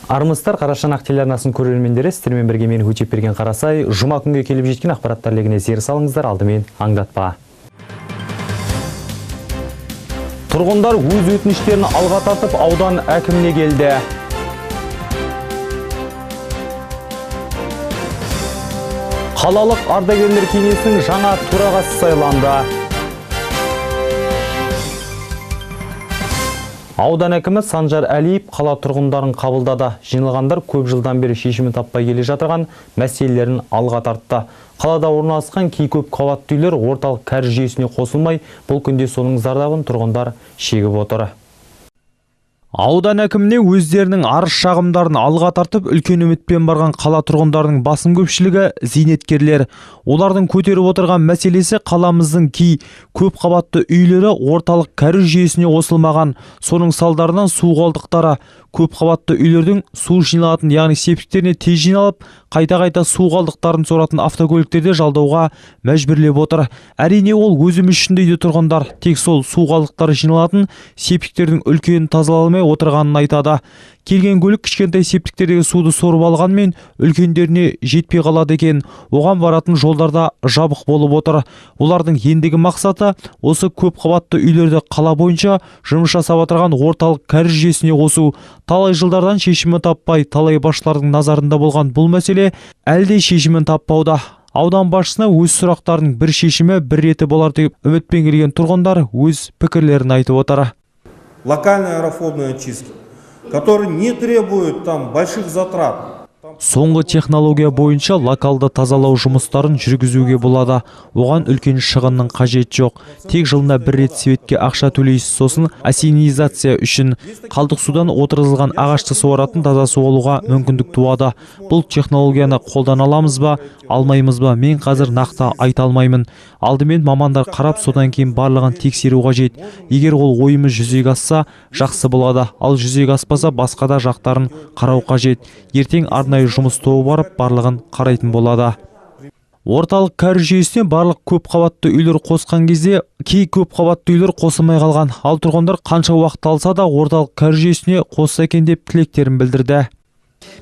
Армысыздар, Қарашанақ телеарнасын көрермендері, сіздермен бірге мен Өтепберген Қарасай. Жұма күнге келіп жеткен ақпараттар легіне зер салыңыздар, алдымен аңдатпа. Тұрғындар өз өтініштерін алға тартып аудан әкіміне келді. Қалалық ардагерлер кеңесінің жаңа төрағасы сайланды. Аудан әкімі Санжар Әлиев қала тұрғындарын қабылдады. Жиналғандар көп жылдан бері шешімін таппай келе жатырған мәселелерін алға тартты. Қалада орналасқан кей көп қабатты үйлер орталық кәріз жүйесіне қосылмай, бұл күнде соның зардабын тұрғындар шегіп отыр. Аудан әкіміне өздерінің арыз шағымдарын алға тартып, үлкен үмітпен барған қала тұрғындарының басым көпшілігі зейнеткерлер. Олардың көтеріп отырған мәселесі қаламыздың кей көп қабатты үйлері орталық кәріз жүйесіне қосылмаған. Соның салдарынан су қалдықтары көп қабатты үйлердің су жиналатын, яғни септиктеріне тез жиналып, қайта-қайта су қалдықтарын соратын автокөліктерде жалдауға мәжбүрлеп отыр. Әрине ол өзіміз үшін дейді тұрғындар, тек сол су қалдықтары жиналатын септиктердің үлкенін тазаламай отырғанын айтады. Келген көлік кішкентай септиктердегі суды сорып алғанмен үлкендеріне жетпей қалады екен. Оған баратын жолдарда жабық болып отыр. Олардың ендігі мақсаты осы көп қабатты үйлерді қала бойынша жұмыс жасап отырған орталық кәріз жүйесіне қосу. Талай жылдардан шешімі таппай, талай басшылардың назарында болған бұл мәселе әлде шешімін таппауда. Аудан басшысына өз сұрақтарының бір шешімі бір реті болар деп үмітпен келген тұрғындар өз пікірлерін айтып отыр. Локальная аэрофобная чистка, которые не требуют там больших затрат. Соңғы технология бойынша локалды тазалау жұмыстарын жүргізуге болады. Оған үлкен шығынның қажет жоқ. Тек жылына бір рет светке ақша төлейсіз, сосын ассенизация үшін қалдық судан отырғызылған ағашты суаратын таза су алуға мүмкіндік туады. Бұл технологияны қолдана аламыз ба, алмаймыз ба, мен қазір нақты айта алмаймын. Алдымен мамандар қарап, содан кейін барлығын тексеру қажет. Егер ол ойымыз жүзеге асса, жақсы болады. Ал жүзеге аспаса, басқа да жақтарын қарау қажет. Ертең арнайы жұмыс тобы барып, барлығын қарайтын болады. Орталық кәріз жүйесіне барлық көп қабатты үйлер қосқан кезде кей көп қабатты үйлер қосылмай қалған. Ал тұрғындар қанша уақыт алса да орталық кәріз жүйесіне қосса екен деп тілектерін білдірді.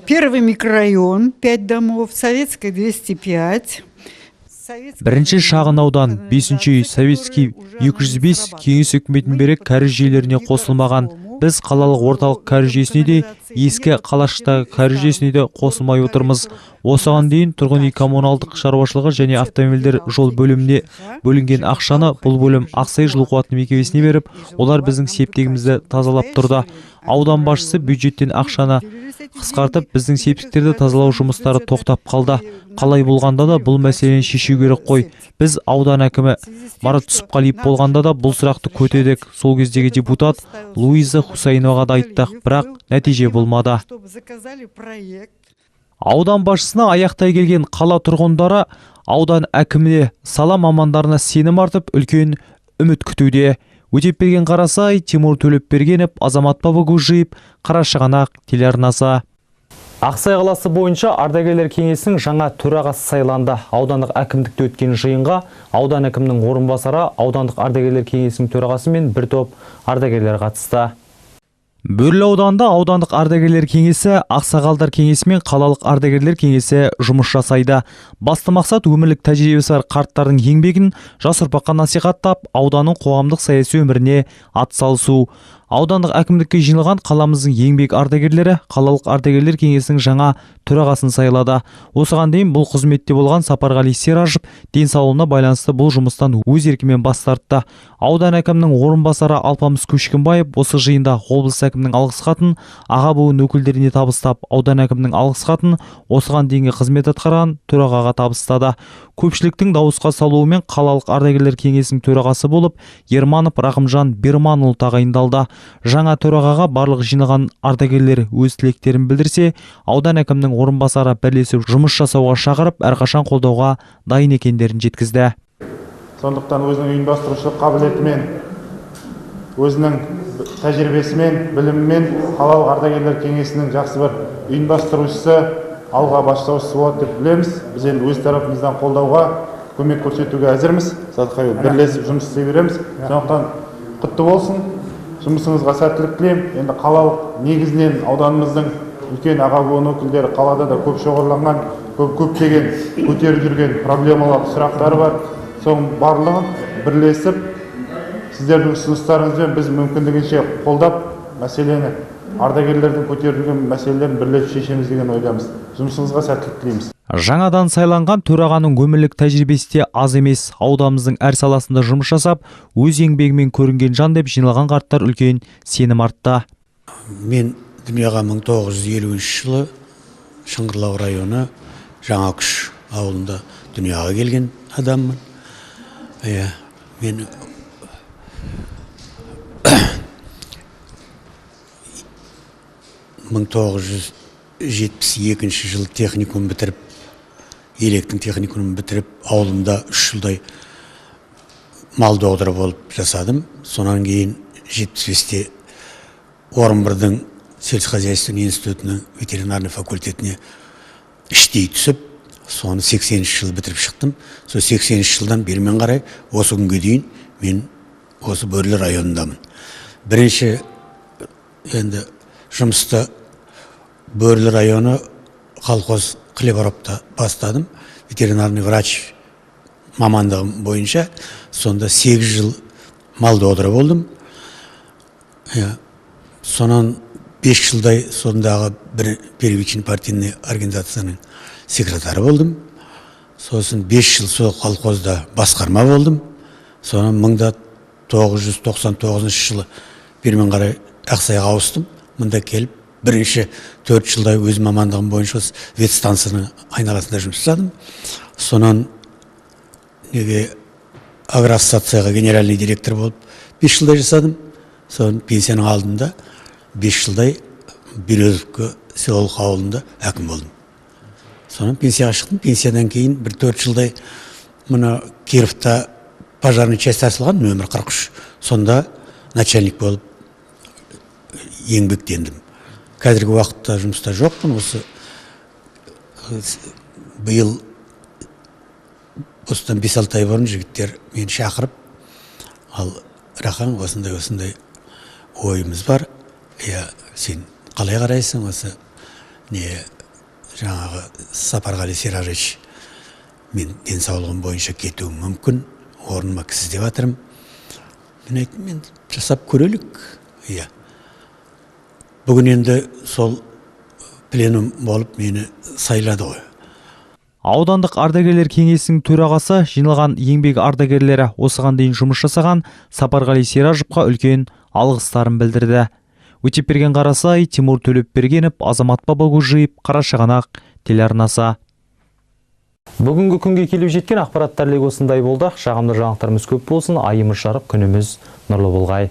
Первый микрорайон 5 домов, Советская 205. Бірінші шағын аудан 5-ші үй Советский 205 кеңес үкіметін бері кәріз жүйелеріне қосылмаған. Біз қалалық орталық кәріз жүйесіне де, ескі қалашықтағы кәріз жүйесіне де қосылмай отырмыз. Осыған дейін тұрғын үй коммуналдық шаруашылығы және автомобильдер жол бөліміне бөлінген ақшаны бұл бөлім Ақсай жылу қуаты мекемесіне беріп, олар біздің септигімізді тазалап тұрды. Аудан басшысы бюджеттен ақшаны қысқартып, біздің септиктерді тазалау жұмыстары тоқтап қалды. Қалай болғанда да бұл мәселені шешу керек қой. Біз аудан әкімі Марат Түсіпқалиев болғанда да бұл сұрақты көтердік. Сол кездегі депутат Луиза Хусайноваға да айттық, бірақ нәтиже болмады. Аудан басшысына аяқтай келген қала тұрғындары аудан әкіміне, сала мамандарына сенім артып, үлкен үміт күтуде. Өтепберген Қарасай, Тимур Төлепбергенов, Азамат Бабагужиев, Қарашығанақ телеарнасы. Ақсай қаласы бойынша ардагерлер кеңесінің жаңа төрағасы сайланды. Аудандық әкімдікте өткен жиынға аудан әкімінің орынбасары, аудандық ардагерлер кеңесінің төрағасы мен бір топ ардагерлер қатысты. Бөрлі ауданында аудандық ардагерлер кеңесі, ақсақалдар кеңесі мен қалалық ардагерлер кеңесі жұмыс жасайды. Басты мақсат өмірлік тәжірибесі бар қарттардың еңбегін жас ұрпаққа насихаттап, ауданның қоғамдық саяси өміріне атсалысу. Аудандық әкімдікке жиналған қаламыздың еңбек ардагерлері қалалық ардагерлер кеңесінің жаңа төрағасын сайлады. Осыған дейін бұл қызметте болған Сапарғали Серажев денсаулығына байланысты бұл жұмыстан өз еркімен бас тартты. Аудан әкімінің орынбасары Алпамыс Көшкінбаев осы жиында облыс әкімінің алғыс хатын аға буын өкілдеріне табыстап, аудан әкімінің алғыс хатын осыған дейінгі қызмет атқарған төрағаға табыстады. Көпшіліктің дауысқа салуымен қалалық ардагерлер кеңесінің төрағасы болып Ерманов Рақымжан Берманұлы тағайындалды. Жаңа төрағаға барлық жиналған ардагерлер өз тілектерін білдірсе, аудан әкімінің орынбасары бірлесіп жұмыс жасауға шақырып, әрқашан қолдауға дайын екендерін жеткізді. Сондықтан өзінің ұйымдастырушылық қабілетімен, өзінің тәжірибесімен, білімімен қалалық ардагерлер кеңесінің жақсы бір ұйымдастырушысы, алға бастаушысы болады деп білеміз. Біз енді өз тарапымыздан қолдауға, көмек көрсетуге әзірміз. Бірлесіп жұмыс істей береміз. Сондықтан құтты болсын. Жұмысыңызға сәттілік тілеймін. Енді қалалық негізінен ауданымыздың үлкен аға буын өкілдері, қалада да көп шоғырланған, көптеген көтеріп жүрген проблемалар, сұрақтары бар. Соның барлығын бірлесіп, сіздердің ұсыныстарыңызбен біз мүмкіндігінше қолдап, мәселені ардагерлердің көтерілген мәселелерін бірлесіп шешеміз деген ойдамыз. Жұмысыңызға сәттілік тілейміз. Жаңадан сайланған төрағаның өмірлік тәжірибесі де аз емес. Ауданымыздың әр саласында жұмыс жасап, өз еңбегімен көрінген жан деп жиналған қарттар үлкен сенім артты. Мен дүнияға 1950 жылы Шыңғырлау районы Жаңакүш ауылында дүнияға келген адаммын. Мен 1972 жылы техникум бітіріп, електің техникумын бітіріп, ауылымда 3 жылдай мал доғдыры болып жасадым. Сонан кейін 75-те Орынбордың сельскохозяйственный институтының ветеринарный факультетіне іштей түсіп, соны 80 жыл бітіріп шықтым. Сол 80 жылдан бермен қарай осы күнге дейін мен осы Бөрлі районындамын. Бірінші енді жұмысты Бөрлі районы колхоз Хлеборобта бастадым. Ветеринарный врач мамандығым бойынша. Сонда 8 жыл мал доғдыры болдым. Сонан 5 жылдай сондағы первичный партийный организацияның секретары болдым. Сосын 5 жыл сол колхозда басқарма болдым. Сонан 1999 жылы бермен қарай Ақсайға ауыстым. Мұнда келіп, бірінші 4 жылдай өз мамандығым бойынша ветстанцияның айналасында жұмыс жасадым. Сонан агроассоциацияға генеральный директор болып 5 жылдай жасадым. Сонан пенсияның алдында 5 жылдай Березовка селолық ауылында әкім болдым. Сонан пенсияға шықтым. Пенсиядан кейін 4 жылдай мұны Кировта пожарный часть ашылған, нөмір 43. Сонда начальник болып еңбектендім. Қазіргі уақытта жұмыста жоқпын. Осы биыл осыдан 5-6 ай бұрын жігіттер мені шақырып, ал Рахан осындай ойымыз бар. Сен қалай қарайсың осы жаңағы Сапарғали Сиражевич, мен денсаулығым бойынша кетуім мүмкін, орныма кісі деп жатырмын. Мен айттым, мен жасап көрелік. Бүгін енді сол пленум болып мені сайлады ғой. Аудандық ардагерлер кеңесінің төрағасы жиналған еңбек ардагерлері осыған дейін жұмыс жасаған Сапарғали Сиражевқа үлкен алғыстарын білдірді. Өтепберген Қарасай, Тимур Төлепбергенов, Азамат Бабагужиев, Қарашығанақ телеарнасы. Бүгінгі күнге келіп жеткен ақпараттар легі осындай болды. Жағымды жаңалықтарымыз көп болсын, айымыз жарық, күніміз нұрлы болғай.